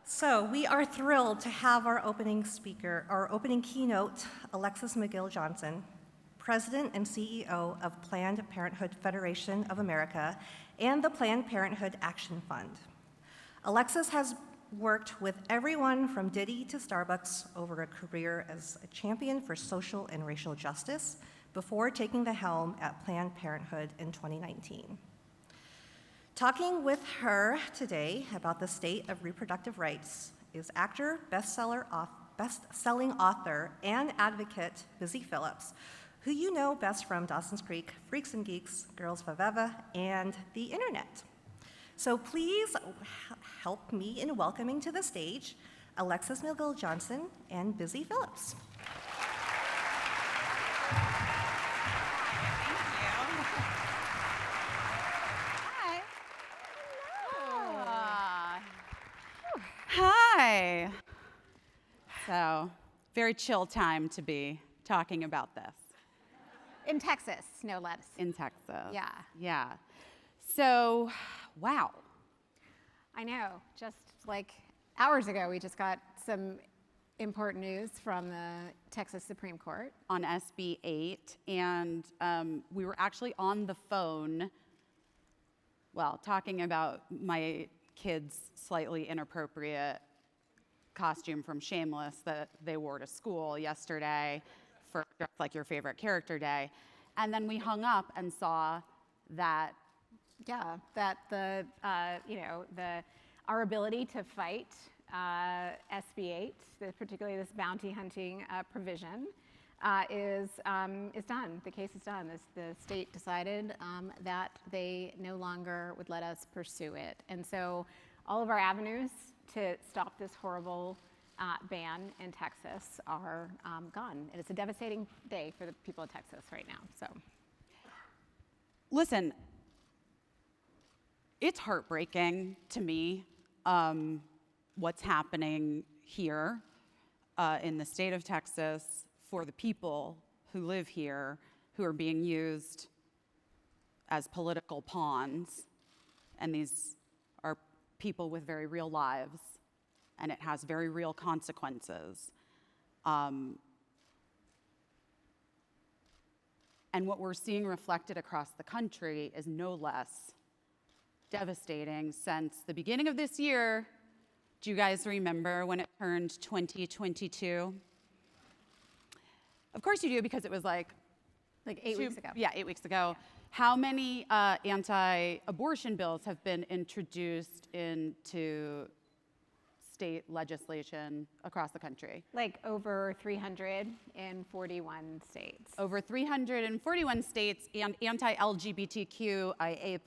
So we are thrilled to have our opening speaker, our opening keynote, Alexis McGill Johnson, President and CEO of Planned Parenthood Federation of America and the Planned Parenthood Action Fund. Alexis has worked with everyone from Diddy to Starbucks over a career as a champion for social and racial justice before taking the helm at Planned Parenthood in 2019. Talking with her today about the state of reproductive rights is actor, best-selling author, and advocate Busy Phillips, who you know best from Dawson's Creek, Freaks and Geeks, Girls Faveva, and the internet. So please help me in welcoming to the stage Alexis McGill Johnson and Busy Phillips. Hi. So, very chill time to be talking about this. In Texas, no less. In Texas. Yeah. Yeah. So, wow. I know. Just like hours ago, we just got some important news from the Texas Supreme Court. On SB 8, and we were actually on the phone, well, talking about my kids' slightly inappropriate costume from Shameless that they wore to school yesterday for Dress Like Your Favorite Character Day. And then we hung up and saw that. Yeah, that our ability to fight SB 8, particularly this bounty hunting provision, is done. The case is done. The state decided that they no longer would let us pursue it. And so all of our avenues to stop this horrible ban in Texas are gone. And it's a devastating day for the people of Texas right now. So, listen, it's heartbreaking to me what's happening here in the state of Texas for the people who live here, who are being used as political pawns. And these are people with very real lives, and it has very real consequences. And what we're seeing reflected across the country is no less devastating. Since the beginning of this year, do you guys remember when it turned 2022? Of course you do, because it was like 8 weeks ago. Yeah, 8 weeks ago. Yeah. How many anti-abortion bills have been introduced into state legislation across the country? Like over 341 states. Over 341 states, and anti-LGBTQIA+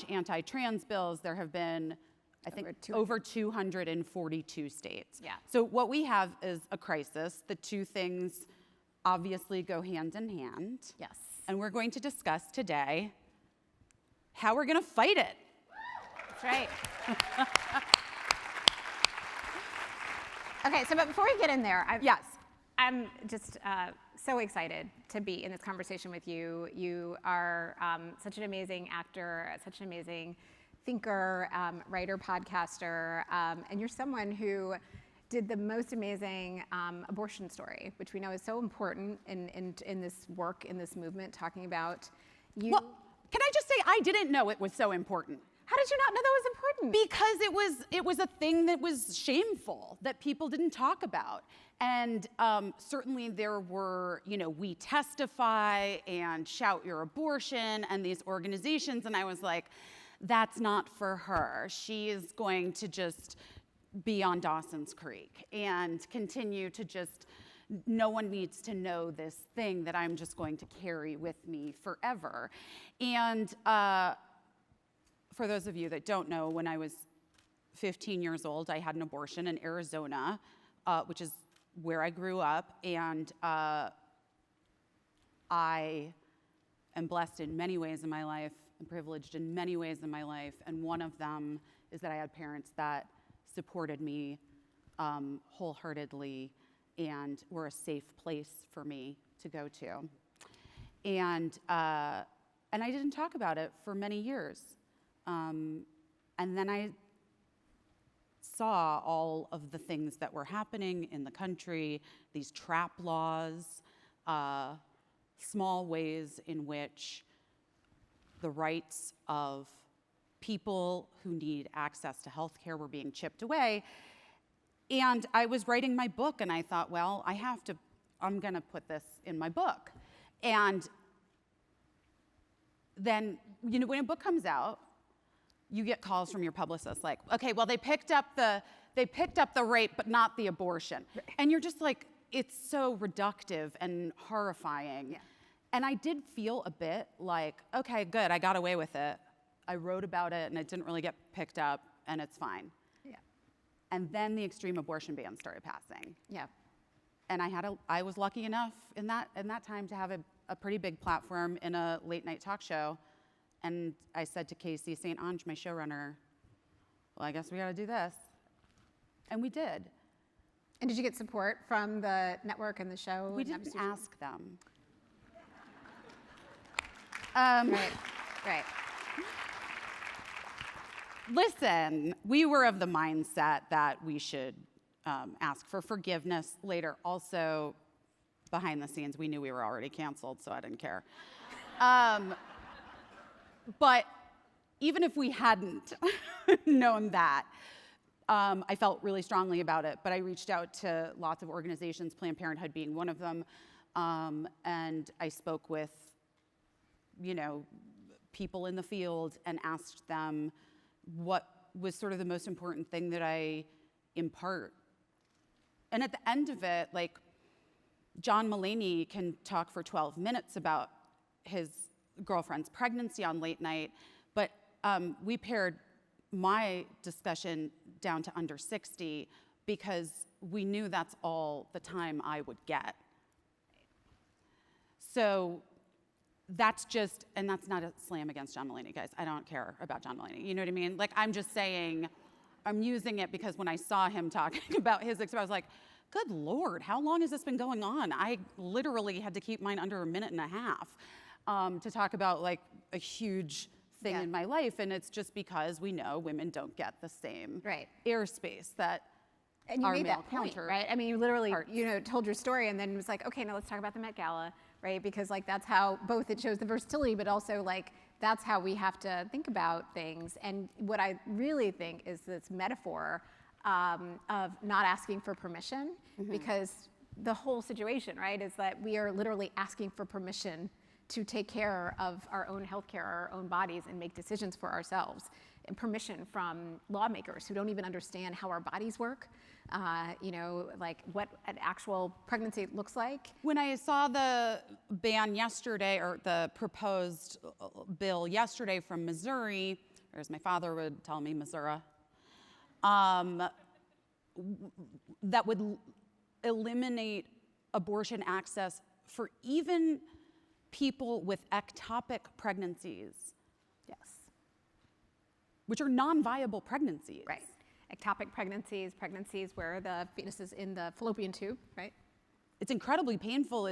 / anti-trans bills, there have been, I think, over 242 states. Yeah. So what we have is a crisis. The two things obviously go hand in hand. Yes. And we're going to discuss today how we're going to fight it. That's right. Okay, but before we get in there, I'm just so excited to be in this conversation with you. You are such an amazing actor, such an amazing thinker, writer, podcaster, and you're someone who did the most amazing abortion story, which we know is so important in this work, in this movement, talking about you. Well, can I just say, I didn't know it was so important. How did you not know that was important? Because it was a thing that was shameful, that people didn't talk about. And certainly there were, We Testify and Shout Your Abortion and these organizations, and I was like, that's not for her. She is going to just be on Dawson's Creek and continue to no one needs to know this thing that I'm just going to carry with me forever. And for those of you that don't know, when I was 15 years old, I had an abortion in Arizona, which is where I grew up, and I am blessed in many ways in my life and privileged in many ways in my life, and one of them is that I had parents that supported me wholeheartedly and were a safe place for me to go to. And I didn't talk about it for many years. And then I saw all of the things that were happening in the country, these trap laws, small ways in which the rights of people who need access to health care were being chipped away. And I was writing my book, and I thought, well, I'm gonna put this in my book. And then, you know, when a book comes out, you get calls from your publicist like, okay, well, they picked up the rape, but not the abortion. Right. And you're just like, it's so reductive and horrifying. Yeah. And I did feel a bit like, okay, good, I got away with it. I wrote about it, and it didn't really get picked up, and it's fine. Yeah. And then the extreme abortion ban started passing. Yeah. And I was lucky enough in that time to have a pretty big platform in a late night talk show. And I said to Casey St. Ange, my showrunner, well, I guess we gotta do this. And we did. And did you get support from the network and the show? We didn't ask them. Right. Listen, we were of the mindset that we should ask for forgiveness later. Also, behind the scenes, we knew we were already canceled, so I didn't care. But even if we hadn't known that, I felt really strongly about it. But I reached out to lots of organizations, Planned Parenthood being one of them, and I spoke with, you know, people in the field and asked them what was sort of the most important thing that I impart. And at the end of it, like, John Mulaney can talk for 12 minutes about his girlfriend's pregnancy on late night, but we pared my discussion down to under 60 because we knew that's all the time I would get. So that's just, and that's not a slam against John Mulaney, guys. I don't care about John Mulaney. You know what I mean? Like, I'm just saying, I'm using it because when I saw him talking about his experience, I was like, good Lord, how long has this been going on? I literally had to keep mine under a minute and a half to talk about like a huge thing in my life. And it's just because we know women don't get the same airspace that and you our made male that point, right? I mean, you literally, you know, told your story and then was like, okay, now let's talk about the Met Gala, right? Because like that's how both it shows the versatility, but also like that's how we have to think about things. And what I really think is this metaphor of not asking for permission, because the whole situation, right, is that we are literally asking for permission to take care of our own healthcare, our own bodies, and make decisions for ourselves. And permission from lawmakers who don't even understand how our bodies work, you know, like what an actual pregnancy looks like. When I saw the ban yesterday, or the proposed bill yesterday from Missouri, or as my father would tell me, Missouri, that would eliminate abortion access for even people with ectopic pregnancies. Yes. Which are non-viable pregnancies. Right. Ectopic pregnancies, pregnancies where the fetus is in the fallopian tube, right? It's incredibly painful.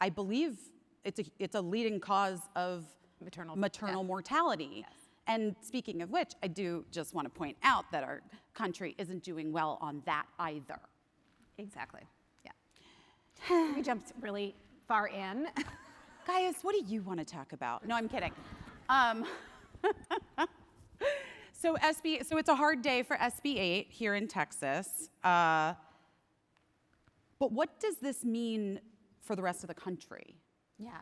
I believe it's a leading cause of maternal mortality. Yes. And speaking of which, I do just want to point out that our country isn't doing well on that either. Exactly, yeah. We jumped really far in. Guys, what do you want to talk about? No, I'm kidding. So it's a hard day for SB 8 here in Texas. But what does this mean for the rest of the country? Yeah.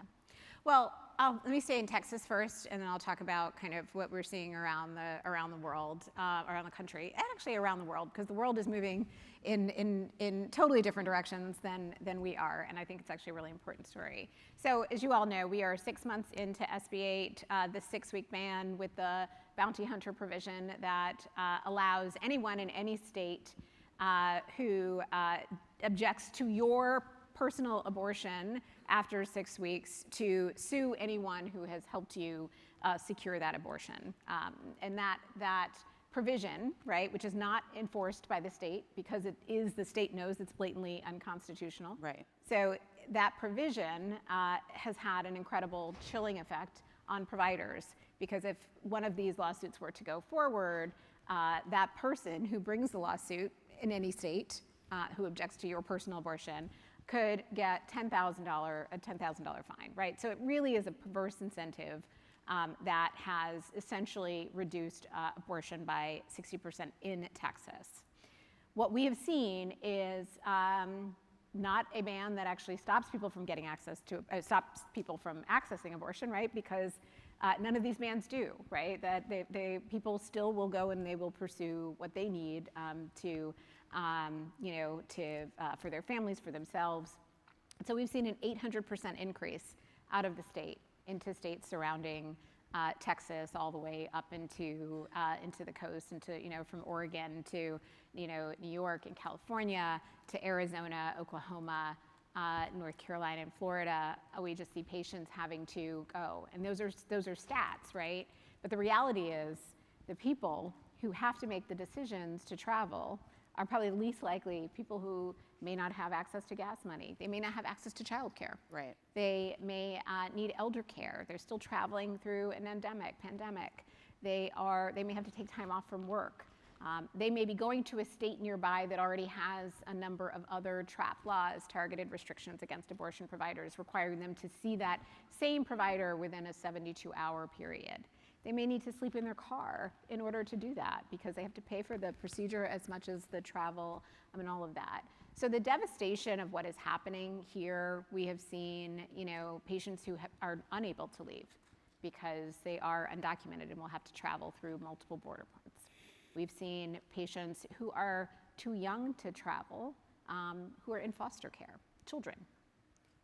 Well, let me stay in Texas first, and then I'll talk about kind of what we're seeing around the world, around the country, and actually around the world, because the world is moving in totally different directions than we are, and I think it's actually a really important story. So, as you all know, we are 6 months into SB 8, the 6-week ban with the bounty hunter provision that allows anyone in any state who objects to your personal abortion after 6 weeks to sue anyone who has helped you secure that abortion. And that provision, right, which is not enforced by the state because the state knows it's blatantly unconstitutional. Right. So that provision has had an incredible chilling effect on providers, because if one of these lawsuits were to go forward, that person who brings the lawsuit in any state who objects to your personal abortion could get a $10,000 fine, right? So it really is a perverse incentive that has essentially reduced abortion by 60% in Texas. What we have seen is not a ban that actually stops people from getting access to, stops people from accessing abortion, right? Because none of these bans do, right? That people still will go and they will pursue what they need for their families, for themselves. So we've seen an 800% increase out of the state into states surrounding Texas, all the way up into the coast, from Oregon to New York and California to Arizona, Oklahoma, North Carolina, and Florida. We just see patients having to go, and those are stats, right? But the reality is, the people who have to make the decisions to travel are probably least likely people who may not have access to gas money. They may not have access to childcare. Right. They may need elder care. They're still traveling through an pandemic. They may have to take time off from work. They may be going to a state nearby that already has a number of other trap laws, targeted restrictions against abortion providers, requiring them to see that same provider within a 72-hour period. They may need to sleep in their car in order to do that because they have to pay for the procedure as much as the travel and all of that. So the devastation of what is happening here, we have seen, patients who are unable to leave because they are undocumented and will have to travel through multiple border points. We've seen patients who are too young to travel, who are in foster care, children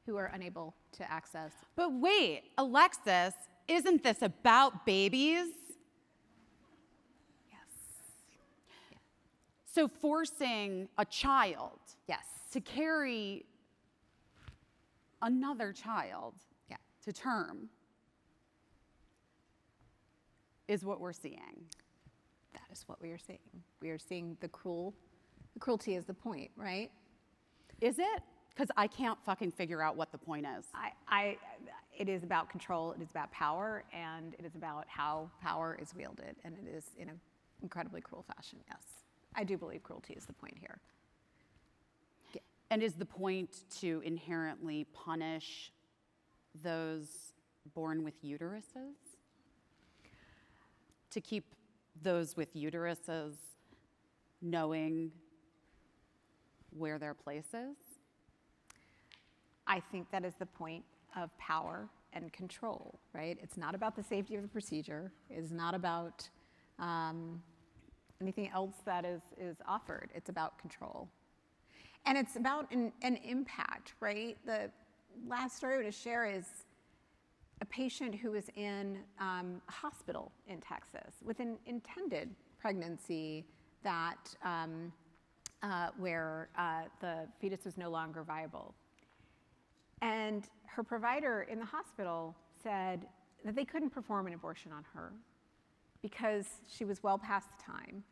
who are unable to access. But wait, Alexis, isn't this about babies? Yes. Yeah. So forcing a child Yes. to carry another child to term is what we're seeing. That is what we are seeing. We are seeing the cruelty is the point, right? Is it? Because I can't fucking figure out what the point is. It is about control, it is about power, and it is about how power is wielded, and it is in an incredibly cruel fashion, yes. I do believe cruelty is the point here. Yeah. And is the point to inherently punish those born with uteruses? To keep those with uteruses knowing where their place is? I think that is the point of power and control, right? It's not about the safety of the procedure. It's not about anything else that is offered. It's about control. And it's about an impact, right? The last story I want to share is a patient who was in a hospital in Texas with an intended pregnancy that where the fetus was no longer viable. And her provider in the hospital said that they couldn't perform an abortion on her because she was well past the time,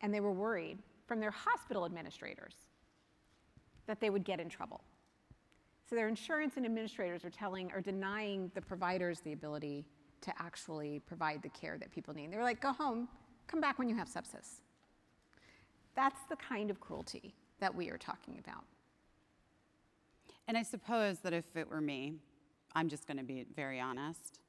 and they were worried from their hospital administrators that they would get in trouble. So their insurance and administrators are denying the providers the ability to actually provide the care that people need. They were like, go home, come back when you have sepsis. That's the kind of cruelty that we are talking about. And I suppose that if it were me, I'm just going to be very honest,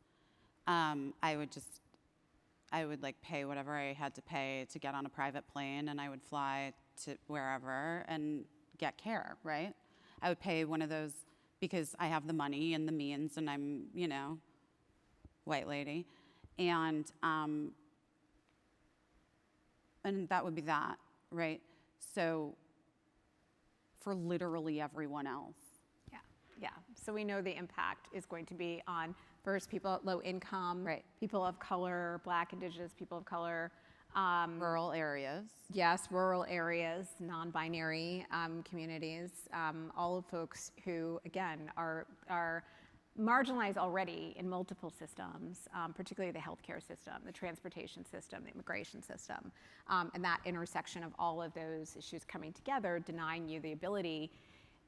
I would like pay whatever I had to pay to get on a private plane, and I would fly to wherever and get care, right? I would pay one of those because I have the money and the means, and I'm, white lady, and that would be that, right? So for literally everyone else. Yeah, so we know the impact is going to be on first people at low income, Right. people of color, Black, Indigenous people of color. Rural areas. Yes, rural areas, non-binary communities, all of folks who, again, are marginalized already in multiple systems, particularly the healthcare system, the transportation system, the immigration system, and that intersection of all of those issues coming together, denying you the ability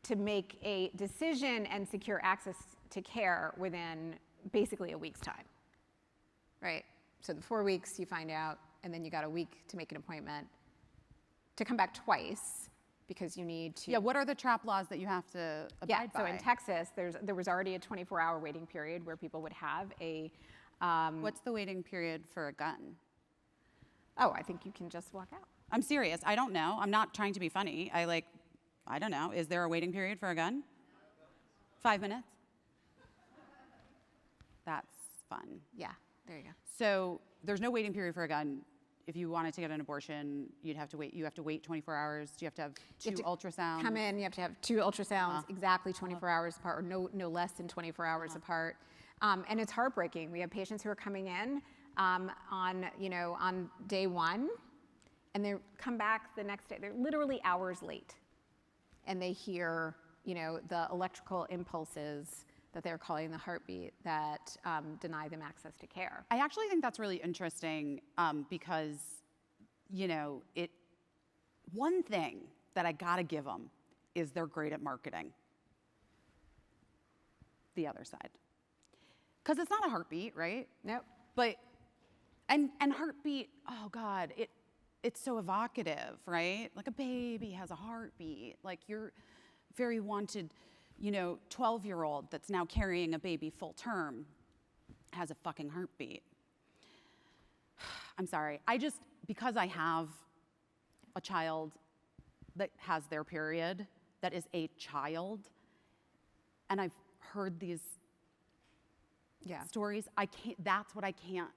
to make a decision and secure access to care within basically a week's time, right? So the 4 weeks you find out and then you got a week to make an appointment to come back twice because you need to. Yeah, what are the trap laws that you have to abide by? So in Texas, there was already a 24-hour waiting period where people would have a. What's the waiting period for a gun? Oh, I think you can just walk out. I'm serious. I don't know. I'm not trying to be funny. I don't know. Is there a waiting period for a gun? 5 minutes? That's fun. Yeah, there you go. So there's no waiting period for a gun. If you wanted to get an abortion, you'd have to wait. You have to wait 24 hours. You have to have two ultrasounds. Come in, you have to have 2 ultrasounds exactly 24 hours apart, or no less than 24 hours apart. And it's heartbreaking. We have patients who are coming in on day 1, and they come back the next day. They're literally hours late, and they hear the electrical impulses that they're calling the heartbeat that deny them access to care. I actually think that's really interesting because, one thing that I gotta give them is they're great at marketing. The other side. Because it's not a heartbeat, right? Nope. But, and heartbeat, oh God, it's so evocative, right? Like a baby has a heartbeat. Like your very wanted 12-year-old that's now carrying a baby full term has a fucking heartbeat. I'm sorry. Because I have a child that has their period, that is a child, and I've heard these stories, that's what I can't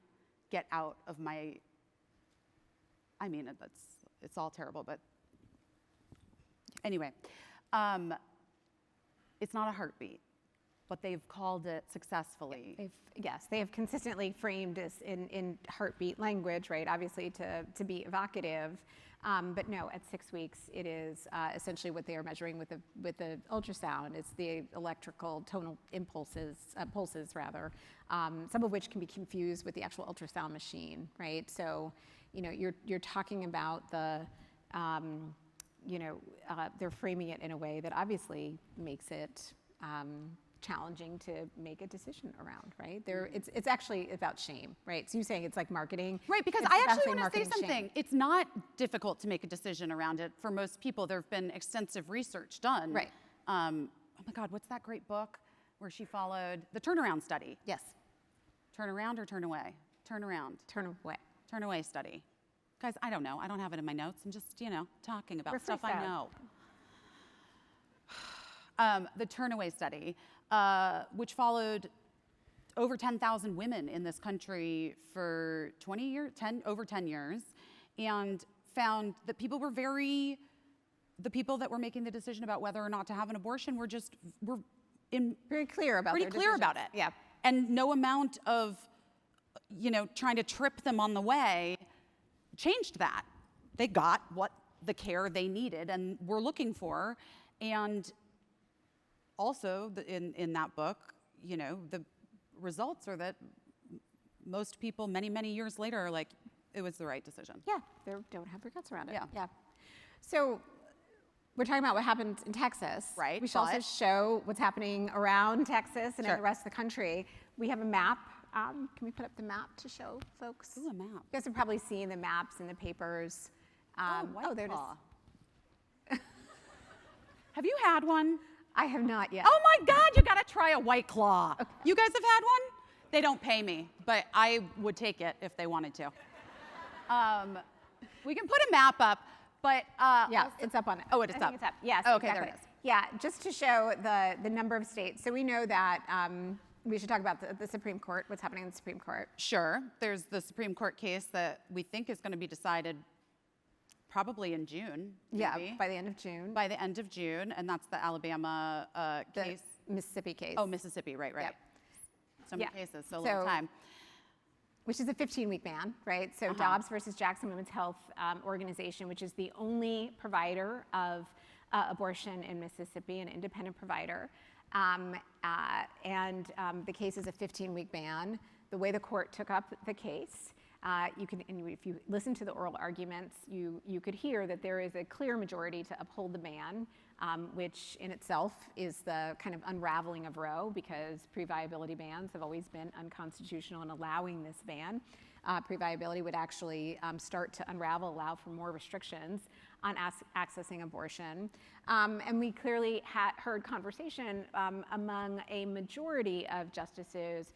get out of my, it's all terrible, but anyway. It's not a heartbeat, but they've called it successfully. They have consistently framed this in heartbeat language, right? Obviously to be evocative, but no, at 6 weeks, it is essentially what they are measuring with the ultrasound. It's the electrical tonal impulses, pulses rather, some of which can be confused with the actual ultrasound machine, right? So, you're talking about the. They're framing it in a way that obviously makes it challenging to make a decision around, right? It's actually about shame, right? So you're saying it's like marketing. Right, because I actually want to say something. Shame. It's not difficult to make a decision around it. For most people, there have been extensive research done. Right. Oh my God, what's that great book where she followed the turnaround study? Yes. Turn around or turn away? Turn around. Turn away. Turn away study. Guys, I don't know. I don't have it in my notes. I'm just, talking about stuff I know. The Turnaway study, which followed over 10,000 women in this country for over 10 years, and found that the people that were making the decision about whether or not to have an abortion were very clear about pretty clear about it. Yeah. And no amount of, trying to trip them on the way changed that. They got what the care they needed and were looking for. And also in that book, the results are that most people many, many years later are like, it was the right decision. Yeah, they don't have regrets around it. Yeah. So we're talking about what happened in Texas. Right. We should also show what's happening around Texas and in the rest of the country. We have a map. Can we put up the map to show folks? Ooh, a map. You guys have probably seen the maps in the papers. There it is. Have you had one? I have not yet. Oh my God, you gotta try a White Claw. Okay. You guys have had one? They don't pay me, but I would take it if they wanted to. We can put a map up, but yeah, it's up on it. Oh, it is I up. think it's up. Yes. Oh, okay, exactly. there it is. Yeah, just to show the number of states. So we know that we should talk about the Supreme Court. What's happening in the Supreme Court? Sure. There's the Supreme Court case that we think is going to be decided probably in June. Maybe. Yeah, by the end of June. By the end of June, and that's the Alabama case. Mississippi case. Oh, Mississippi, right. Yep. So many cases, so little time. Which is a 15-week ban, right? So Dobbs versus Jackson Women's Health Organization, which is the only provider of abortion in Mississippi, an independent provider. The case is a 15-week ban. The way the court took up the case, if you listen to the oral arguments, you could hear that there is a clear majority to uphold the ban, which in itself is the kind of unraveling of Roe, because pre-viability bans have always been unconstitutional in allowing this ban. pre-viability would actually start to unravel, allow for more restrictions on accessing abortion. And we clearly heard conversation among a majority of justices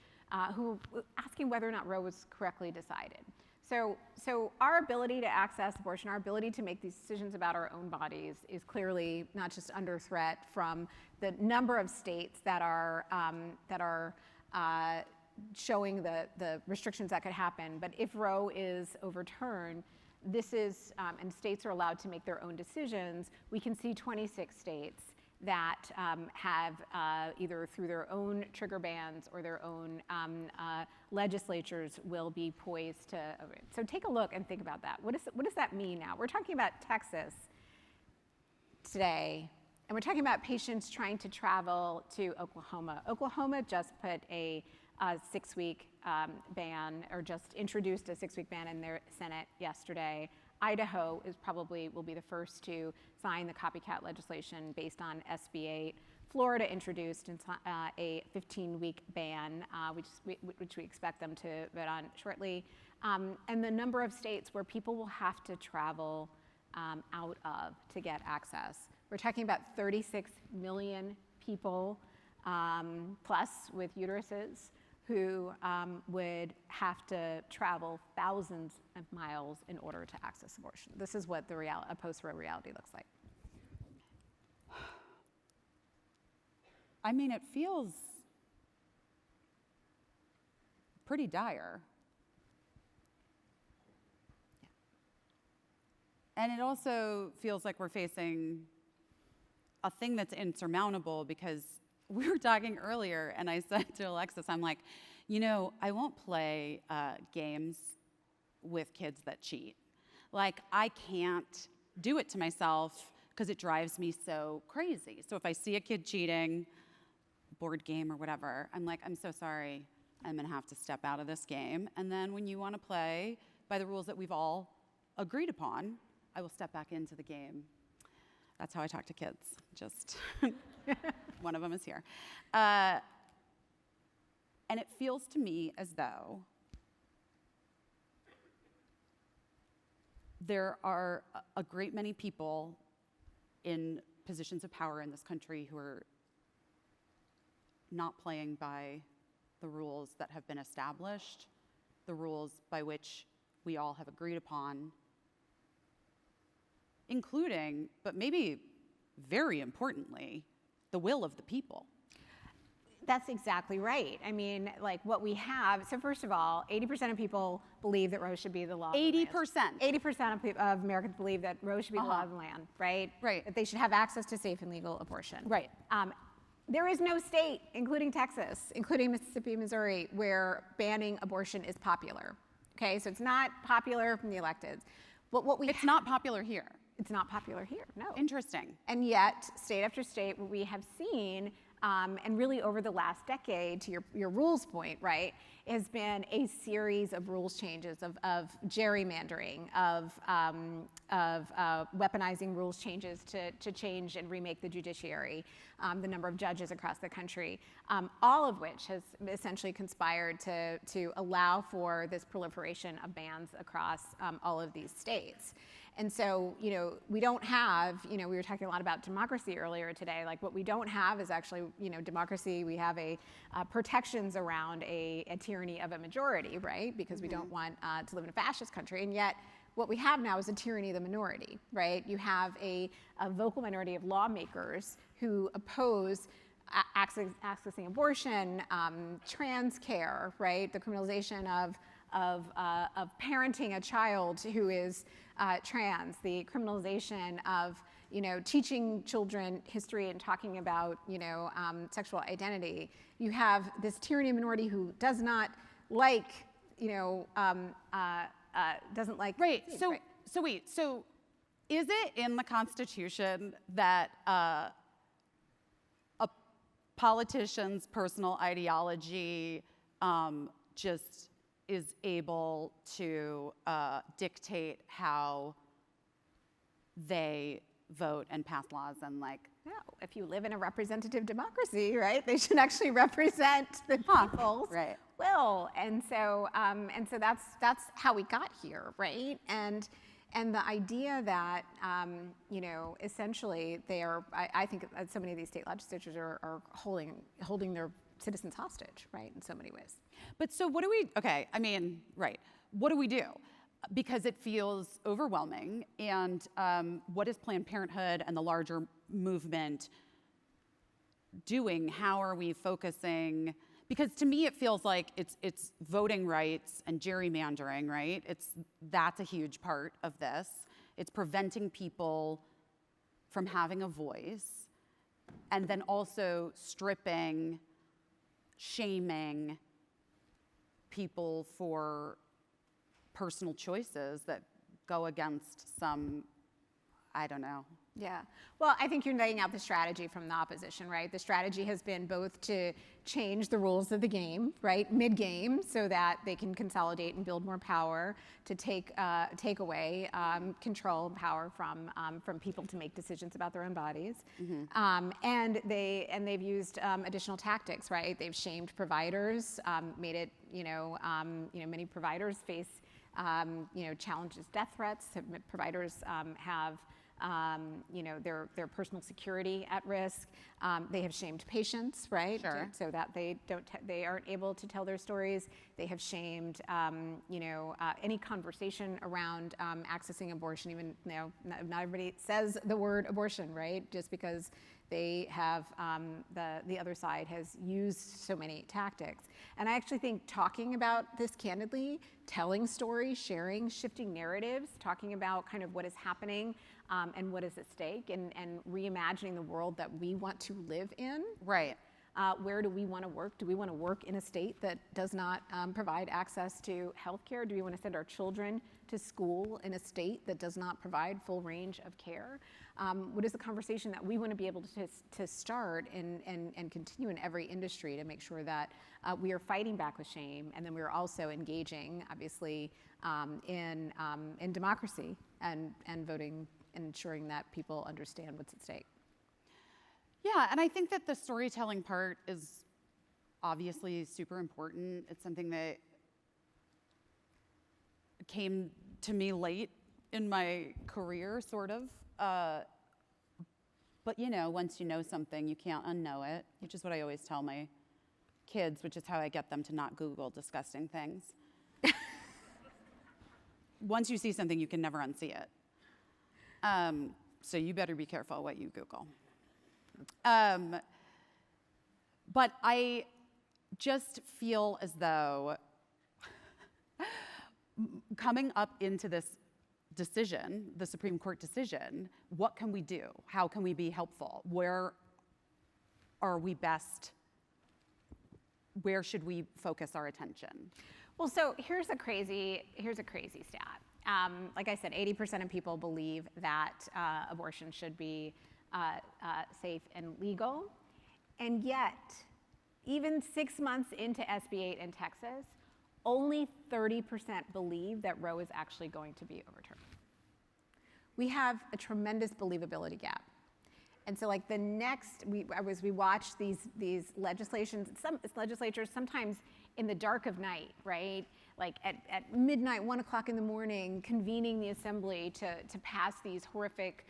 who were asking whether or not Roe was correctly decided. So our ability to access abortion, our ability to make these decisions about our own bodies is clearly not just under threat from the number of states that are showing the restrictions that could happen. But if Roe is overturned, this is, and states are allowed to make their own decisions, we can see 26 states that have either through their own trigger bans or their own legislatures will be poised to. So take a look and think about that. What does that mean now? We're talking about Texas today, and we're talking about patients trying to travel to Oklahoma. Oklahoma just put a 6-week ban, or just introduced a 6-week ban in their Senate yesterday. Idaho will be the first to sign the copycat legislation based on SB 8. Florida introduced a 15-week ban, which we expect them to vote on shortly. And the number of states where people will have to travel out of to get access. We're talking about 36 million people plus with uteruses who would have to travel thousands of miles in order to access abortion. This is what a post-Roe reality looks like. I mean, it feels pretty dire. Yeah. And it also feels like we're facing a thing that's insurmountable, because we were talking earlier, and I said to Alexis, I'm like, I won't play games with kids that cheat. Like, I can't do it to myself because it drives me so crazy. So if I see a kid cheating, board game or whatever, I'm like, I'm so sorry, I'm gonna have to step out of this game. And then when you wanna play by the rules that we've all agreed upon, I will step back into the game. That's how I talk to kids, just one of them is here. And it feels to me as though there are a great many people in positions of power in this country who are not playing by the rules that have been established, the rules by which we all have agreed upon, including, but maybe very importantly, the will of the people. That's exactly right. I mean, like what we have, so first of all, 80% of people believe that Roe should be the law of the land. 80% of Americans believe that Roe should be the law of the land, right? Right. That they should have access to safe and legal abortion. Right. There is no state, including Texas, including Mississippi, Missouri, where banning abortion is popular. Okay, so it's not popular from the electeds. But It's not popular here. It's not popular here, no. Interesting. And yet, state after state, what we have seen, and really over the last decade, to your rules point, right, has been a series of rules changes of gerrymandering, of weaponizing rules changes to change and remake the judiciary, the number of judges across the country, all of which has essentially conspired to allow for this proliferation of bans across all of these states. And so, we don't have, we were talking a lot about democracy earlier today. Like what we don't have is actually, democracy. We have protections around a tyranny of a majority, right? Because we don't want to live in a fascist country. And yet, what we have now is a tyranny of the minority, right? You have a vocal minority of lawmakers who oppose accessing abortion, trans care, right? The criminalization of parenting a child who is trans, the criminalization of teaching children history and talking about sexual identity. You have this tyranny minority who does not like doesn't like right. So wait. So is it in the Constitution that a politician's personal ideology just is able to dictate how they vote and pass laws and like, No, if you live in a representative democracy, right, they should actually represent the people's right. will. And so that's how we got here, right? And the idea that, essentially they are, I think so many of these state legislatures are holding their citizens hostage, right, in so many ways. But so what do we, right. What do we do? Because it feels overwhelming. And what is Planned Parenthood and the larger movement doing? How are we focusing? Because to me, it feels like it's voting rights and gerrymandering, right? That's a huge part of this. It's preventing people from having a voice, and then also stripping, shaming people for personal choices that go against some, I don't know. Yeah. Well, I think you're laying out the strategy from the opposition, right? The strategy has been both to change the rules of the game, right, mid-game, so that they can consolidate and build more power, to take away control and power from people to make decisions about their own bodies. Mm-hmm. And they've used additional tactics, right? They've shamed providers, made it, many providers face, challenges, death threats. Providers have their personal security at risk. They have shamed patients, right? Sure. So that they aren't able to tell their stories. They have shamed, any conversation around accessing abortion. Even not everybody says the word abortion, right? Just because they have the other side has used so many tactics. And I actually think talking about this candidly, telling stories, sharing, shifting narratives, talking about kind of what is happening and what is at stake, and reimagining the world that we want to live in. Right. Where do we want to work? Do we want to work in a state that does not provide access to healthcare? Do we want to send our children to school in a state that does not provide full range of care? What is the conversation that we want to be able to start and continue in every industry to make sure that we are fighting back with shame, and then we are also engaging, obviously, in democracy and voting, and ensuring that people understand what's at stake. Yeah, and I think that the storytelling part is obviously super important. It's something that came to me late in my career, sort of. But once you know something, you can't unknow it, which is what I always tell my kids, which is how I get them to not Google disgusting things. Once you see something, you can never unsee it. So you better be careful what you Google. But I just feel as though coming up into this decision, the Supreme Court decision, what can we do? How can we be helpful? Where are we best? Where should we focus our attention? Well, so here's a crazy stat. Like I said, 80% of people believe that abortion should be safe and legal. And yet, even 6 months into SB 8 in Texas, only 30% believe that Roe is actually going to be overturned. We have a tremendous believability gap. And so like we watch these legislations, some legislatures sometimes in the dark of night, right? Like at midnight, 1 o'clock in the morning, convening the assembly to pass these horrific,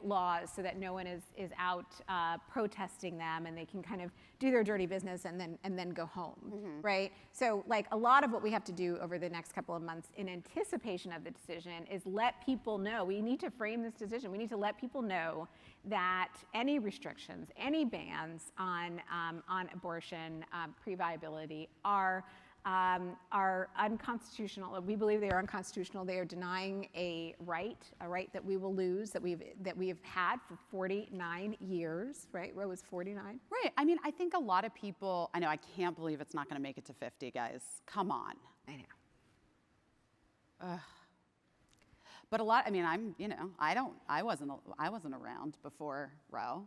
laws so that no one is out protesting them, and they can kind of do their dirty business and then go home, mm-hmm. right? So like a lot of what we have to do over the next couple of months in anticipation of the decision is let people know. We need to frame this decision. We need to let people know that any restrictions, any bans on abortion, pre-viability are unconstitutional. We believe they are unconstitutional. They are denying a right that we will lose, that we've had for 49 years, right? Roe was 49. Right. I mean, I think a lot of people, I know, I can't believe it's not going to make it to 50, guys. Come on. I know. Ugh. But a lot, I mean, I wasn't around before Roe.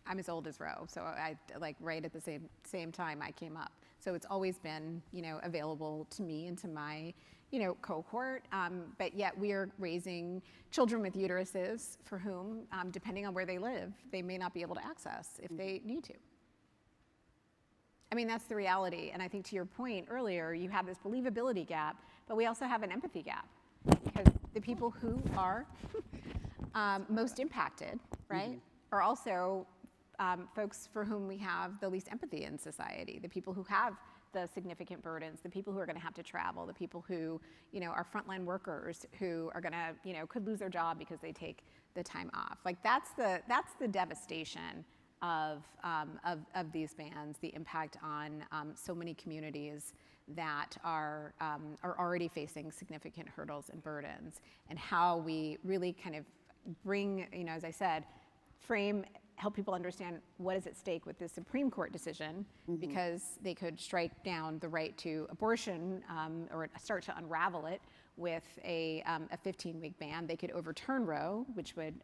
I'm as old as Roe, so I right at the same time I came up. So it's always been, available to me and to my, cohort. But yet we are raising children with uteruses for whom, depending on where they live, they may not be able to access if they need to. I mean, that's the reality. And I think to your point earlier, you have this believability gap, but we also have an empathy gap, because the people who are most impacted, right, are also folks for whom we have the least empathy in society, the people who have the significant burdens, the people who are going to have to travel, the people who, are frontline workers who are going to, could lose their job because they take the time off. Like that's the devastation of these bans, the impact on so many communities that are already facing significant hurdles and burdens, and how we really kind of bring, as I said, help people understand what is at stake with this Supreme Court decision, because they could strike down the right to abortion or start to unravel it with a 15-week ban. They could overturn Roe, which would,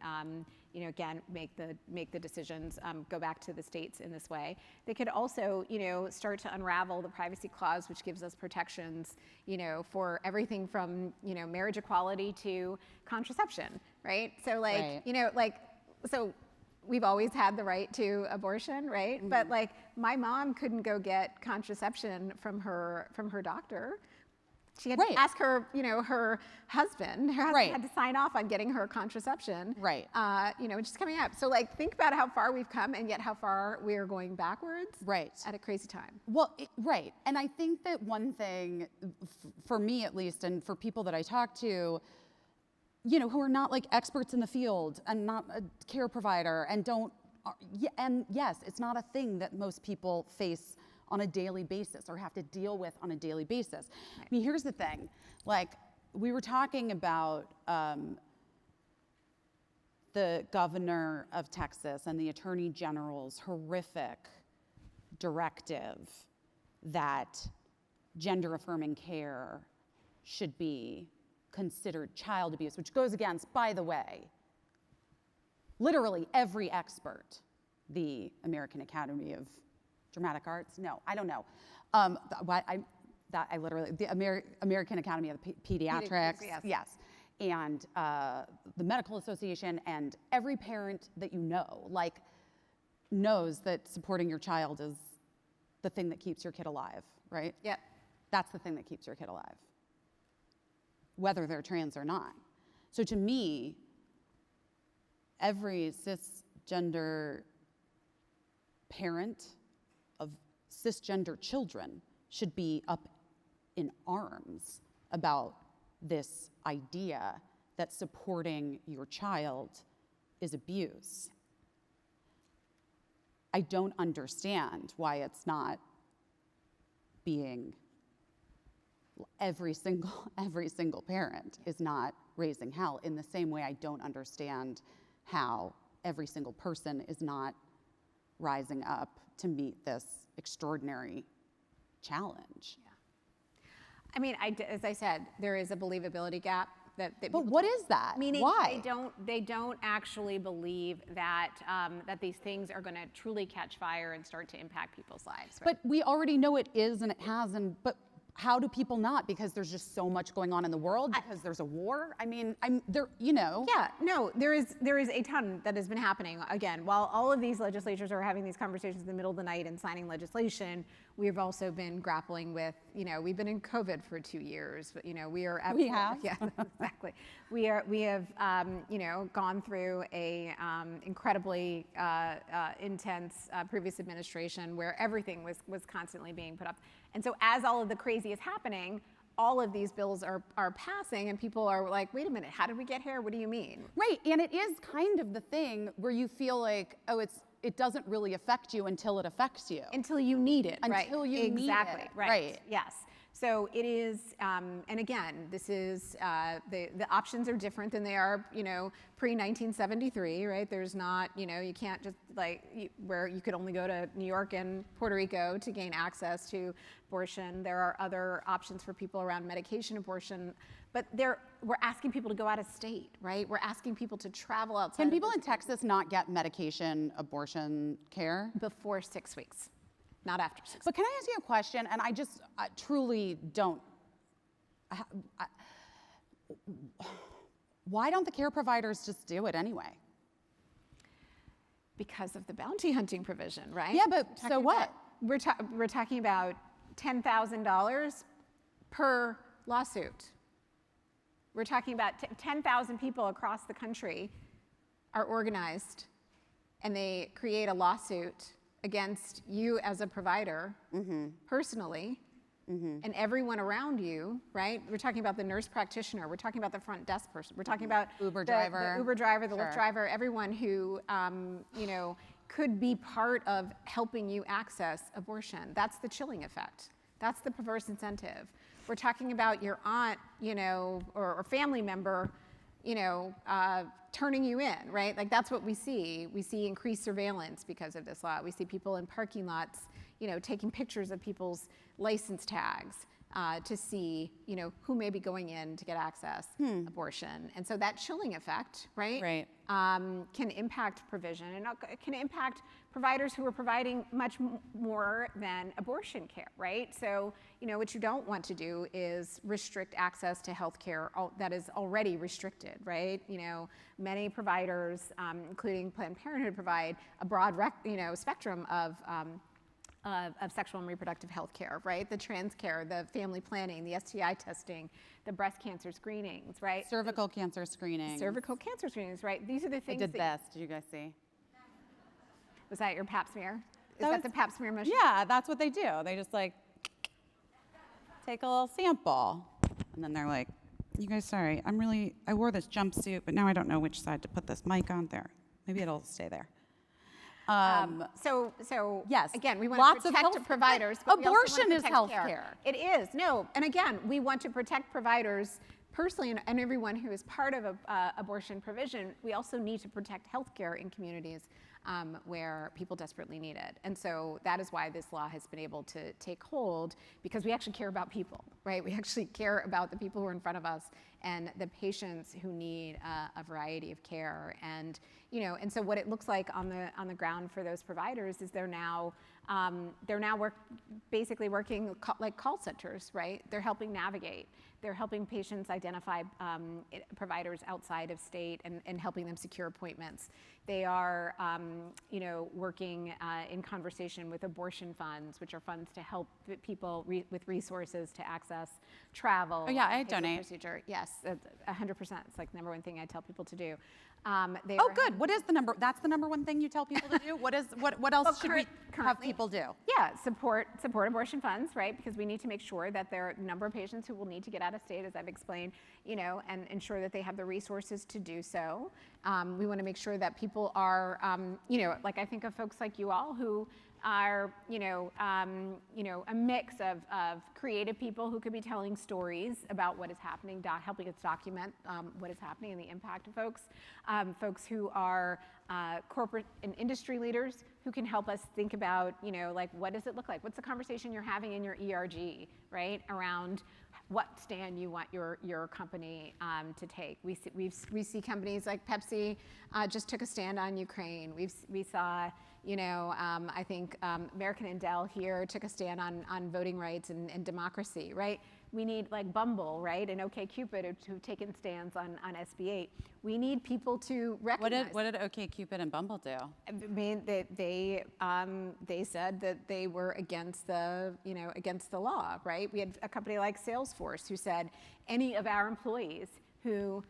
again, make the decisions go back to the states in this way. They could also, start to unravel the Privacy Clause, which gives us protections, for everything from, marriage equality to contraception, right? So, so we've always had the right to abortion, right? But like, my mom couldn't go get contraception from her doctor. She had to ask her, her husband. Her husband had to sign off on getting her contraception. Right. Which is coming up. So like, think about how far we've come, and yet how far we are going backwards. Right. At a crazy time. Well, right. And I think that one thing, for me at least, and for people that I talk to, who are not like experts in the field and not a care provider and and yes, it's not a thing that most people face on a daily basis or have to deal with on a daily basis. Right. I mean, here's the thing, like we were talking about the governor of Texas and the attorney general's horrific directive that gender affirming care should be considered child abuse, which goes against, by the way, literally every expert, the American Academy of Dramatic Arts, no, I don't know. The American Academy of Pediatrics, yes. And the Medical Association, and every parent that knows that supporting your child is the thing that keeps your kid alive, right? Yep. That's the thing that keeps your kid alive, whether they're trans or not. So to me, every cisgender parent of cisgender children should be up in arms about this idea that supporting your child is abuse. I don't understand why it's not being every single parent is not raising hell, in the same way I don't understand how every single person is not rising up to meet this extraordinary challenge. Yeah. I mean, as I said, there is a believability gap. But what is that? Meaning why? They don't actually believe that that these things are going to truly catch fire and start to impact people's lives. Right? But we already know it is and it has, but how do people not? Because there's just so much going on in the world, because there's a war. I mean, Yeah, no, there is a ton that has been happening. Again, while all of these legislatures are having these conversations in the middle of the night and signing legislation, we've also been grappling with, we've been in COVID for 2 years, but we are. We have. Yeah, exactly. We have, gone through a incredibly intense previous administration where everything was constantly being put up. And so as all of the crazy is happening, all of these bills are passing, and people are like, wait a minute, how did we get here? What do you mean? Right, and it is kind of the thing where you feel like, it doesn't really affect you until it affects you. Until you need it, right? Until you need it. Exactly, right. Yes. So it is, and again, this is, the options are different than they are, pre-1973, right? There's not, you can't just where you could only go to New York and Puerto Rico to gain access to abortion. There are other options for people around medication abortion, but we're asking people to go out of state, right? We're asking people to travel outside. Can people in Texas not get medication abortion care? Before 6 weeks. not after 6 months. But can I ask you a question? And I truly don't. Why don't the care providers just do it anyway? Because of the bounty hunting provision, right? Yeah, but so what? We're talking about $10,000 per lawsuit. We're talking about 10,000 people across the country are organized, and they create a lawsuit against you as a provider, personally, and everyone around you, right? We're talking about the nurse practitioner. We're talking about the front desk person. We're talking about Uber the driver. Uber driver, the Sure. Lyft driver, everyone who, could be part of helping you access abortion. That's the chilling effect. That's the perverse incentive. We're talking about your aunt, or family member, turning you in, right? Like that's what we see. We see increased surveillance because of this law. We see people in parking lots, taking pictures of people's license tags to see, who may be going in to get access abortion. And so that chilling effect, right? Can impact provision, and it can impact providers who are providing much more than abortion care, right? So, what you don't want to do is restrict access to health care that is already restricted, right? Many providers, including Planned Parenthood, provide a broad spectrum of sexual and reproductive health care, right? The trans care, the family planning, the STI testing, the breast cancer screenings, right? Cervical cancer screening. Cervical cancer screenings, right? These are the I things did this. Did you guys see? Was that your pap smear? Is that the pap smear machine? Yeah, that's what they do. They just take a little sample, and then they're like, you guys, sorry, I wore this jumpsuit, but now I don't know which side to put this mic on there. Maybe it'll stay there. So yes, again, we want lots to of protect health- providers. But we also want to abortion is protect health care. care. It is, no. And again, we want to protect providers personally and everyone who is part of abortion provision. We also need to protect healthcare in communities where people desperately need it. And so that is why this law has been able to take hold, because we actually care about people, right? We actually care about the people who are in front of us and the patients who need a variety of care. And and so what it looks like on the ground for those providers is they're now basically working like call centers, right? They're helping navigate. They're helping patients identify providers outside of state and helping them secure appointments. They are, working in conversation with abortion funds, which are funds to help people with resources to access travel. Oh yeah, I and take the donate. procedure. Yes, 100%. It's like the number one thing I tell people to do. Oh, good. What is the number? That's the number one thing you tell people to do? What else should we have currently, people do? Yeah, support abortion funds, right? Because we need to make sure that there are a number of patients who will need to get out of state, as I've explained, and ensure that they have the resources to do so. We want to make sure that people are, like I think of folks like you all who are, a mix of creative people who could be telling stories about what is happening, helping us document what is happening and the impact of folks. Folks who are corporate and industry leaders who can help us think about, what does it look like? What's the conversation you're having in your ERG, right? Around what stand you want your company to take. We see companies like Pepsi just took a stand on Ukraine. We saw, I think American and Dell here took a stand on voting rights and democracy, right? We need like Bumble, right, and OkCupid who've taken stands on SB8. We need people to recognize. What did OkCupid and Bumble do? I mean, they said that they were against the law, right? We had a company like Salesforce who said any of our employees who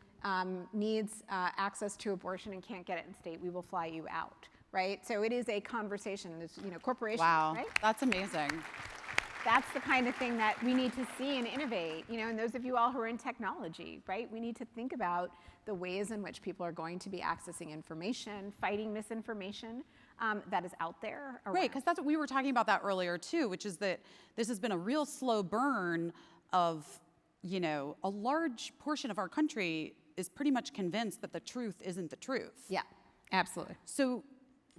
needs access to abortion and can't get it in state, we will fly you out, right? So it is a conversation. There's corporations, Wow, right? that's amazing. That's the kind of thing that we need to see and innovate, and those of you all who are in technology, right? We need to think about the ways in which people are going to be accessing information, fighting misinformation that is out there. Right, because that's what we were talking about that earlier too, which is that this has been a real slow burn of, a large portion of our country is pretty much convinced that the truth isn't the truth. Yeah, absolutely. So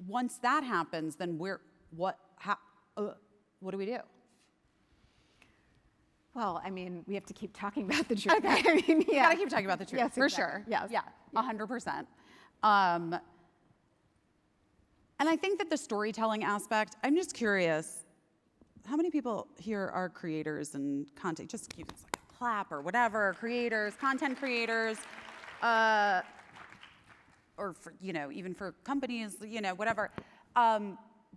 once that happens, then what do we do? Well, I mean, we have to keep talking about the truth. Okay. I mean, You gotta keep talking about the truth, yes, for exactly. sure. Yes. Yeah, 100%. And I think that the storytelling aspect, I'm just curious, how many people here are creators and content? Just give us like a clap or whatever. Creators, content creators, or for, even for companies, whatever.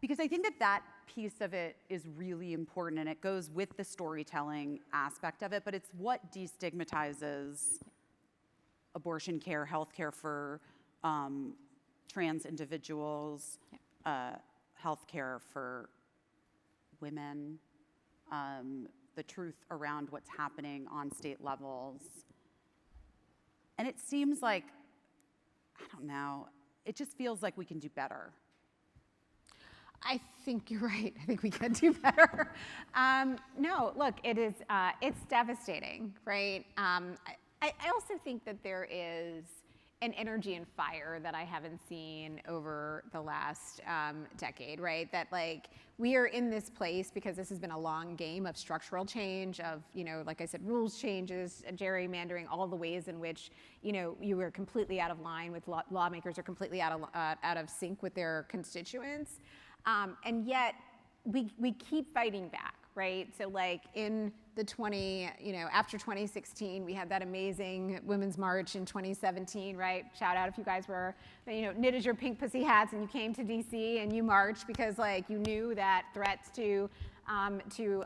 Because I think that piece of it is really important, and it goes with the storytelling aspect of it, but it's what destigmatizes abortion care, health care for trans individuals, health care for women, the truth around what's happening on state levels. And it seems like, I don't know, it just feels like we can do better. I think you're right. I think we can do better. No, look, it's devastating, right? I also think that there is an energy and fire that I haven't seen over the last decade, right? That we are in this place because this has been a long game of structural change, of, like I said, rules changes, gerrymandering, all the ways in which, you are completely out of line with lawmakers are completely out of sync with their constituents. And yet we keep fighting back, right? So in the after 2016, we had that amazing Women's March in 2017, right? Shout out if you guys were, knitted your pink pussy hats and you came to DC and you marched because you knew that threats to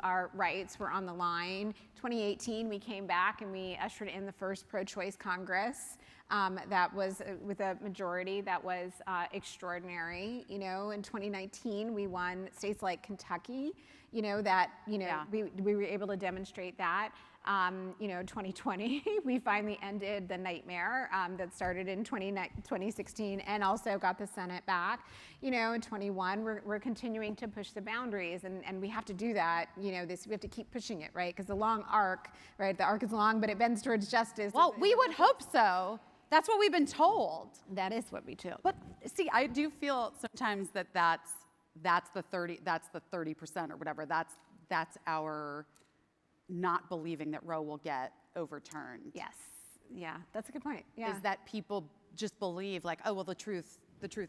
our rights were on the line. 2018, we came back and we ushered in the first pro-choice Congress. That was with a majority that was extraordinary. In 2019, we won states like Kentucky. We were able to demonstrate that. 2020, we finally ended the nightmare that started in 2016, and also got the Senate back. In 21, we're continuing to push the boundaries, and we have to do that. We have to keep pushing it, right? Because the long arc, right? The arc is long, but it bends towards justice. Well, we would hope so. That's what we've been told. That is what we told. But see, I do feel sometimes that's the 30% or whatever. That's our not believing that Roe will get overturned. Yes. Yeah, that's a good point. Yeah. Is that people just believe the truth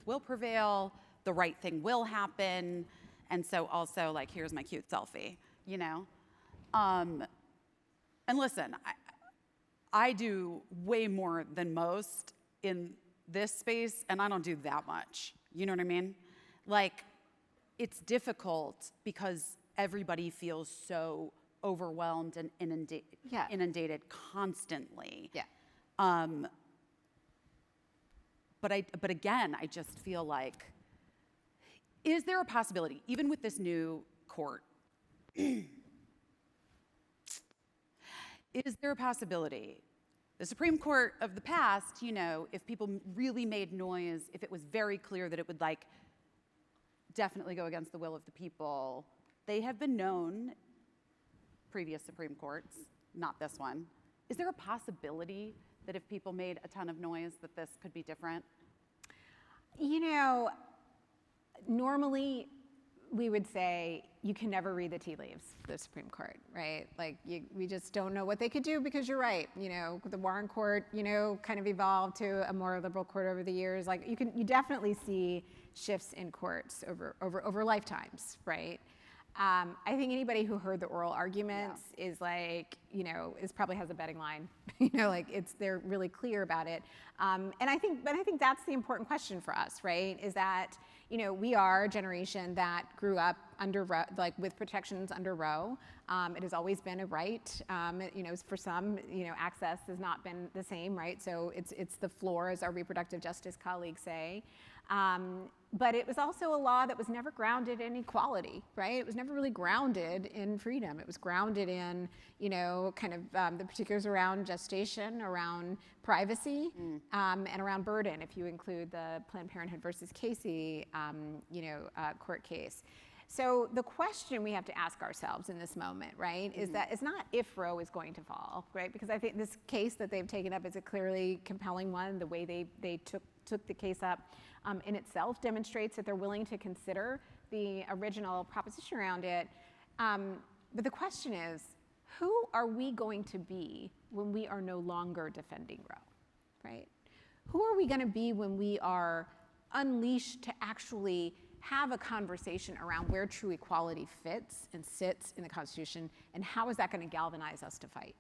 will prevail, the right thing will happen, and so also here's my cute selfie, And listen, I do way more than most in this space, and I don't do that much. You know what I mean? It's difficult because everybody feels so overwhelmed and inundated constantly. Yeah. But again, I just feel is there a possibility, even with this new court, is there a possibility? The Supreme Court of the past, if people really made noise, if it was very clear that it would definitely go against the will of the people, they have been known, previous Supreme Courts, not this one. Is there a possibility that if people made a ton of noise that this could be different? Normally we would say you can never read the tea leaves of the Supreme Court, right? We just don't know what they could do, because you're right. The Warren Court, kind of evolved to a more liberal court over the years. You definitely see shifts in courts over lifetimes, right? I think anybody who heard the oral arguments is probably has a betting line. They're really clear about it. And I think that's the important question for us, right? Is that, we are a generation that grew up under with protections under Roe. It has always been a right. For some, access has not been the same, right? So it's the floor, as our reproductive justice colleagues say. But it was also a law that was never grounded in equality, right? It was never really grounded in freedom. It was grounded in, the particulars around gestation, around privacy, and around burden, if you include the Planned Parenthood versus Casey, court case. So the question we have to ask ourselves in this moment, right, is that it's not if Roe is going to fall, right? Because I think this case that they've taken up is a clearly compelling one. The way they took the case up in itself demonstrates that they're willing to consider the original proposition around it. But the question is, who are we going to be when we are no longer defending Roe, right? Who are we going to be when we are unleashed to actually have a conversation around where true equality fits and sits in the Constitution, and how is that going to galvanize us to fight?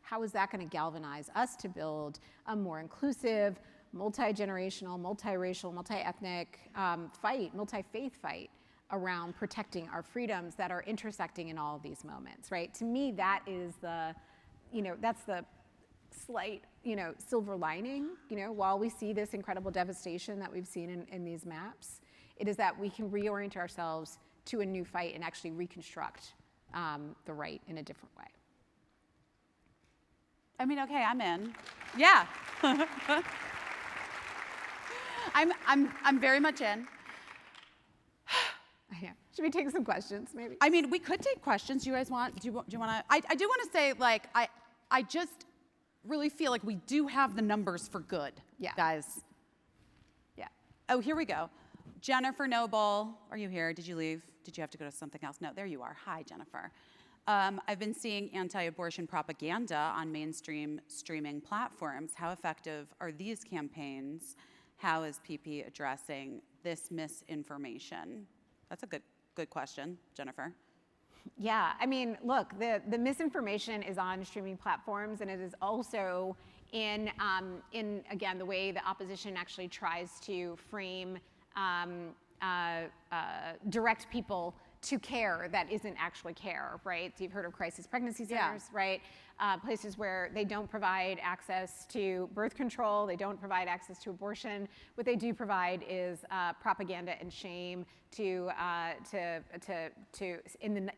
How is that going to galvanize us to build a more inclusive, multi-generational, multiracial, multi-ethnic fight, multi-faith fight around protecting our freedoms that are intersecting in all of these moments, right? To me, that is the, that's the slight, silver lining, while we see this incredible devastation that we've seen in these maps, it is that we can reorient ourselves to a new fight and actually reconstruct the right in a different way. I mean, okay, I'm in. Yeah. I'm very much in. Yeah. Should we take some questions, maybe? I mean, we could take questions. Do you guys want? Do you want to? I do want to say, like, I just really feel like we do have the numbers for good, guys. Yeah. Oh, here we go. Jennifer Noble, are you here? Did you leave? Did you have to go to something else? No, there you are. Hi, Jennifer. I've been seeing anti-abortion propaganda on mainstream streaming platforms. How effective are these campaigns? How is PP addressing this misinformation? That's a good question, Jennifer. Yeah, I mean, look, the misinformation is on streaming platforms, and it is also in again, the way the opposition actually tries to frame, direct people to care that isn't actually care, right? So you've heard of crisis pregnancy centers, right? Places where they don't provide access to birth control, they don't provide access to abortion. What they do provide is propaganda and shame in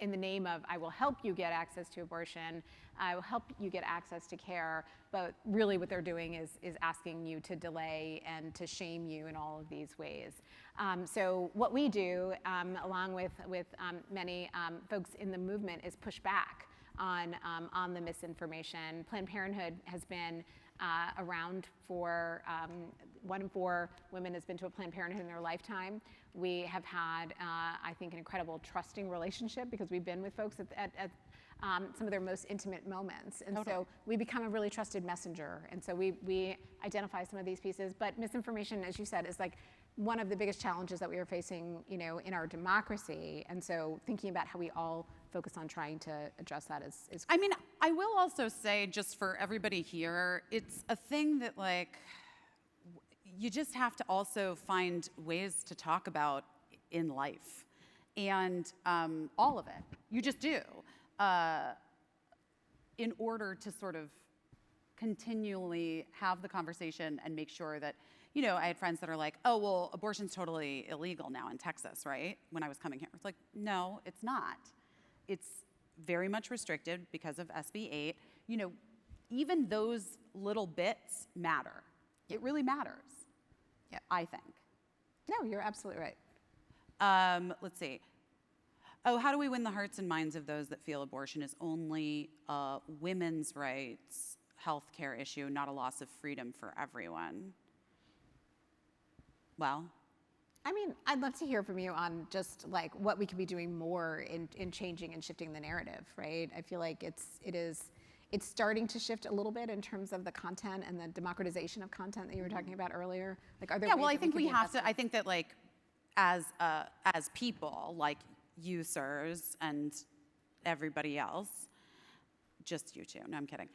the name of, I will help you get access to abortion, I will help you get access to care, but really what they're doing is asking you to delay and to shame you in all of these ways. So what we do, along with many folks in the movement, is push back on the misinformation. Planned Parenthood has been around for, 1 in 4 women has been to a Planned Parenthood in their lifetime. We have had, I think, an incredible trusting relationship because we've been with folks at some of their most intimate moments. And so we become a really trusted messenger. And so we identify some of these pieces. But misinformation, as you said, is like one of the biggest challenges that we are facing, in our democracy. And so thinking about how we all focus on trying to address that is I mean, I will also say, just for everybody here, it's a thing that, like, you just have to also find ways to talk about in life. And all of it. You just do. In order to sort of continually have the conversation and make sure that, I had friends that are like, oh, well, abortion's totally illegal now in Texas, right? When I was coming here. It's like, no, it's not. It's very much restricted because of SB 8. Even those little bits matter. It really matters, I think. No, you're absolutely right. Let's see. Oh, how do we win the hearts and minds of those that feel abortion is only a women's rights healthcare issue, not a loss of freedom for everyone? Well, I mean, I'd love to hear from you on just like what we could be doing more in changing and shifting the narrative, right? I feel like it's starting to shift a little bit in terms of the content and the democratization of content that you were talking about earlier. Like, are there ways well, I that think we have invest to. I think that, like, as people, like you, sirs, and everybody else, just you two. No, I'm kidding.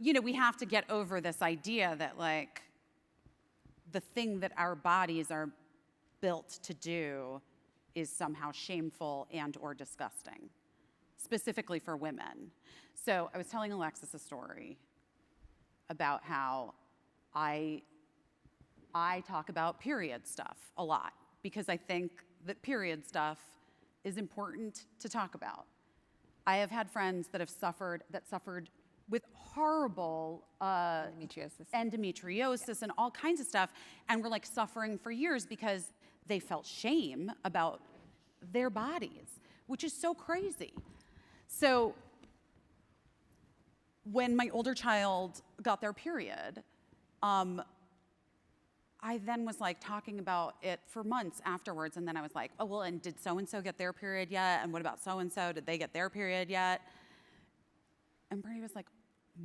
We have to get over this idea that, like, the thing that our bodies are built to do is somehow shameful and or disgusting, specifically for women. So I was telling Alexis a story about how I talk about period stuff a lot because I think that period stuff is important to talk about. I have had friends that suffered with horrible endometriosis and all kinds of stuff, and were like suffering for years because they felt shame about their bodies, which is so crazy. So when my older child got their period, I then was like talking about it for months afterwards, and then I was like, oh, well, and did so-and-so get their period yet? And what about so-and-so? Did they get their period yet? And Brady was like,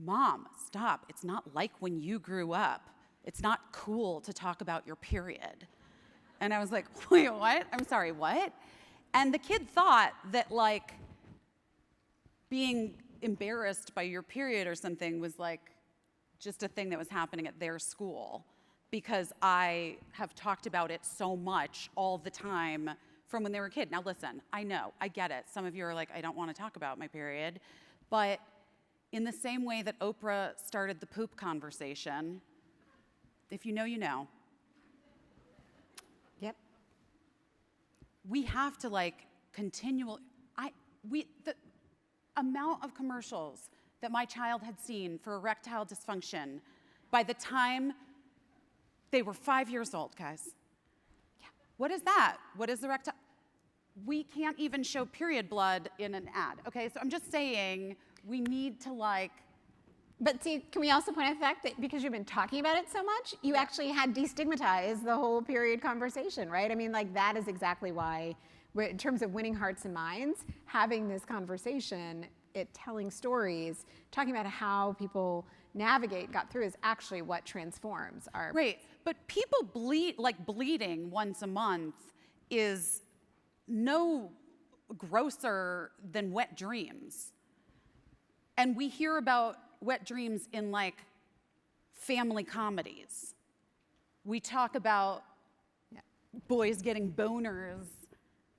Mom, stop. It's not like when you grew up. It's not cool to talk about your period. And I was like, wait, what? I'm sorry, what? And the kid thought that like being embarrassed by your period or something was like just a thing that was happening at their school, because I have talked about it so much all the time from when they were a kid. Now listen, I know, I get it. Some of you are like, I don't want to talk about my period. But in the same way that Oprah started the poop conversation, if you know, you know. Yep. We have to like the amount of commercials that my child had seen for erectile dysfunction by the time they were 5 years old, guys. Yeah. What is that? What is erectile? We can't even show period blood in an ad, okay? So I'm just saying we need to like. But see, can we also point out the fact that because you've been talking about it so much, you actually had destigmatized the whole period conversation, right? I mean, like that is exactly why, in terms of winning hearts and minds, having this conversation, telling stories, talking about how people got through is actually what transforms our. Right, but people bleeding once a month is no grosser than wet dreams. And we hear about wet dreams in like family comedies. We talk about boys getting boners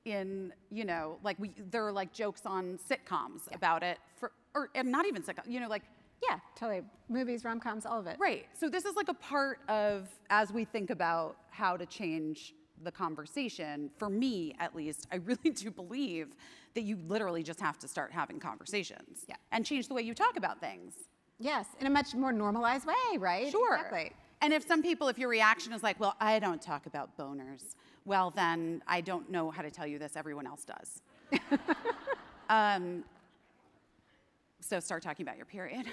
in, you know, like there are like jokes on sitcoms about it, and not even sitcoms, you know, like. Yeah, totally. Movies, rom-coms, all of it. Right, so this is like a part of, as we think about how to change the conversation, for me at least, I really do believe that you literally just have to start having conversations and change the way you talk about things. Yes, in a much more normalized way, right? Sure. Exactly. And if your reaction is like, well, I don't talk about boners, well, then I don't know how to tell you this, everyone else does. So start talking about your period.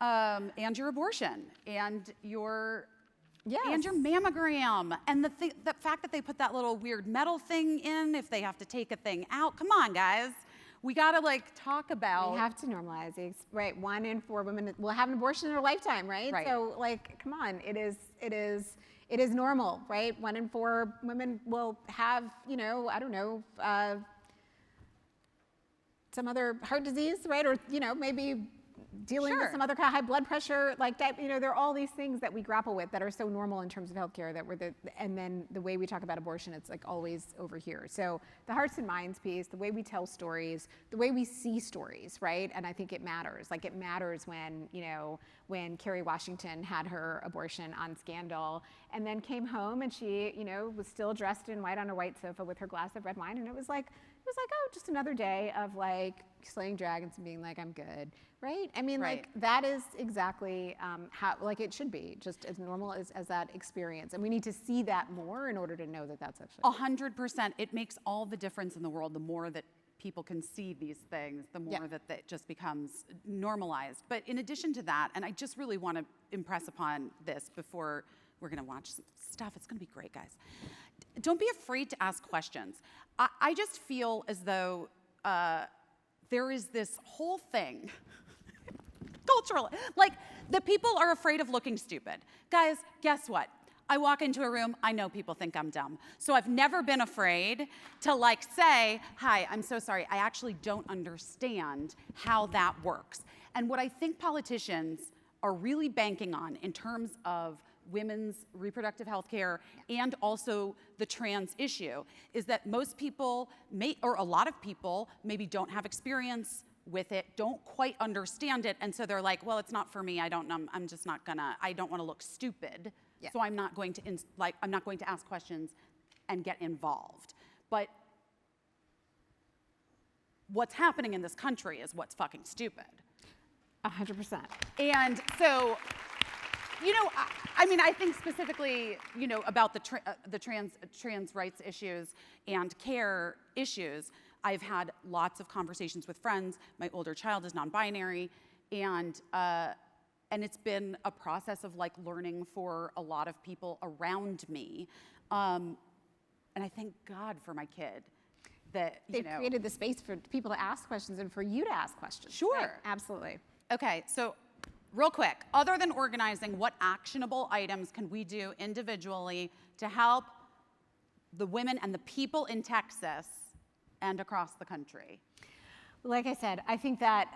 And your abortion, and your mammogram, and the fact that they put that little weird metal thing in if they have to take a thing out. Come on, guys. We gotta like talk about. We have to normalize it, right? 1 in 4 women will have an abortion in their lifetime, right? Right. So like, come on, it is normal, right? 1 in 4 women will have, you know, I don't know, some other heart disease, right? Or, you know, maybe dealing with some other kind of high blood pressure, like that, you know, there are all these things that we grapple with that are so normal in terms of healthcare that and then the way we talk about abortion, it's like always over here. So the hearts and minds piece, the way we tell stories, the way we see stories, right? And I think it matters. Like it matters when, you know, when Kerry Washington had her abortion on Scandal and then came home and she, you know, was still dressed in white on a white sofa with her glass of red wine, and it was like, oh, just another day of like slaying dragons and being like, I'm good, right? I mean, like that is exactly how, like it should be, just as normal as that experience. And we need to see that more in order to know that that's actually. 100%. It makes all the difference in the world. The more that people can see these things, the more that it just becomes normalized. But in addition to that, and I just really want to impress upon this before we're going to watch some stuff. It's going to be great, guys. Don't be afraid to ask questions. I just feel as though there is this whole thing, cultural, like the people are afraid of looking stupid. Guys, guess what? I walk into a room, I know people think I'm dumb. So I've never been afraid to like say, hi, I'm so sorry, I actually don't understand how that works. And what I think politicians are really banking on in terms of women's reproductive health care and also the trans issue is that most people or a lot of people maybe don't have experience with it, don't quite understand it, and so they're like, well, it's not for me, I don't know, I'm just not gonna, I don't wanna look stupid, so I'm not going to, I'm not going to ask questions and get involved. But what's happening in this country is what's fucking stupid. 100%. And so, you know, I mean, I think specifically, you know, about the trans rights issues and care issues. I've had lots of conversations with friends. My older child is non-binary, and it's been a process of like learning for a lot of people around me. And I thank God for my kid that they created the space for people to ask questions and for you to ask questions. Sure, right? Absolutely. Okay, so. Real quick, other than organizing, what actionable items can we do individually to help the women and the people in Texas and across the country? Like I said, I think that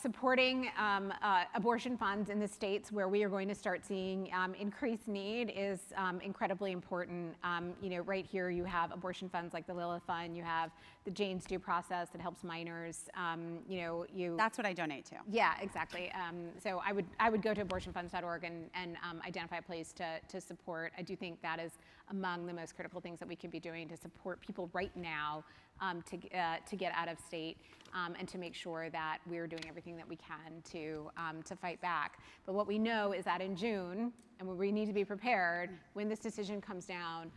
supporting abortion funds in the states where we are going to start seeing increased need is incredibly important. Right here you have abortion funds like the Lilith Fund, you have the Jane's Due Process that helps minors. That's what I donate to. Yeah, exactly. So I would go to abortionfunds.org and identify a place to support. I do think that is among the most critical things that we could be doing to support people right now to get out of state and to make sure that we're doing everything that we can to fight back. But what we know is that in June, and we need to be prepared, when this decision comes down,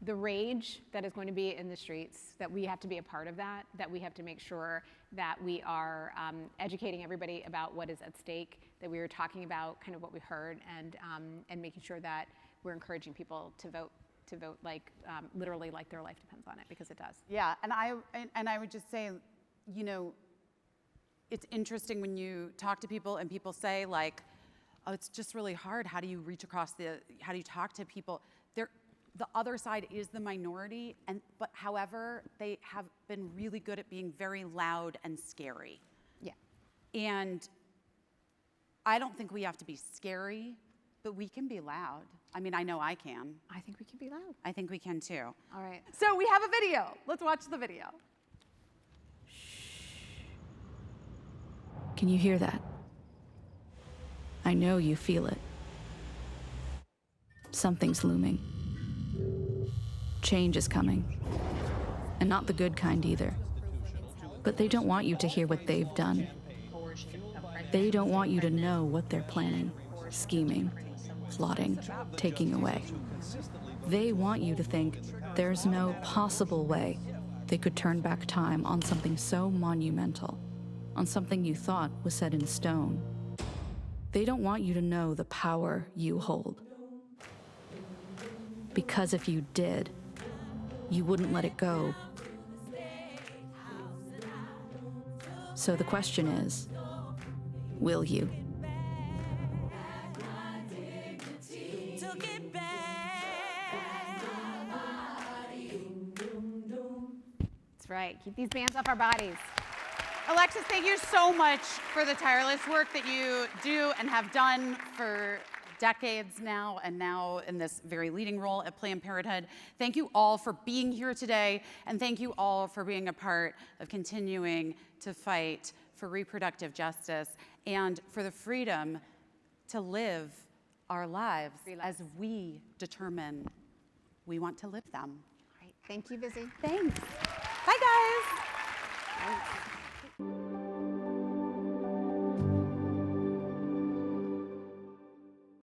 the rage that is going to be in the streets, that we have to be a part of that we have to make sure that we are educating everybody about what is at stake, that we are talking about kind of what we heard, and making sure that we're encouraging people to vote like literally like their life depends on it, because it does. Yeah, and I would just say, it's interesting when you talk to people and people say like, oh, it's just really hard. How do you reach across how do you talk to people? The other side is the minority, but however, they have been really good at being very loud and scary. Yeah. And I don't think we have to be scary, but we can be loud. I mean, I know I can. I think we can be loud. I think we can too. All right. So we have a video. Let's watch the video. Can you hear that? I know you feel it. Something's looming. Change is coming. And not the good kind either. But they don't want you to hear what they've done. They don't want you to know what they're planning, scheming, plotting, taking away. They want you to think there's no possible way they could turn back time on something so monumental, on something you thought was set in stone. They don't want you to know the power you hold. Because if you did, you wouldn't let it go. So the question is, will you? That's right. Keep these bands off our bodies. Alexis, thank you so much for the tireless work that you do and have done for decades now, and now in this very leading role at Planned Parenthood. Thank you all for being here today, and thank you all for being a part of continuing to fight for reproductive justice and for the freedom to live our lives as we determine we want to live them. All right. Thank you, Busy. Thanks. Bye, guys. Thanks.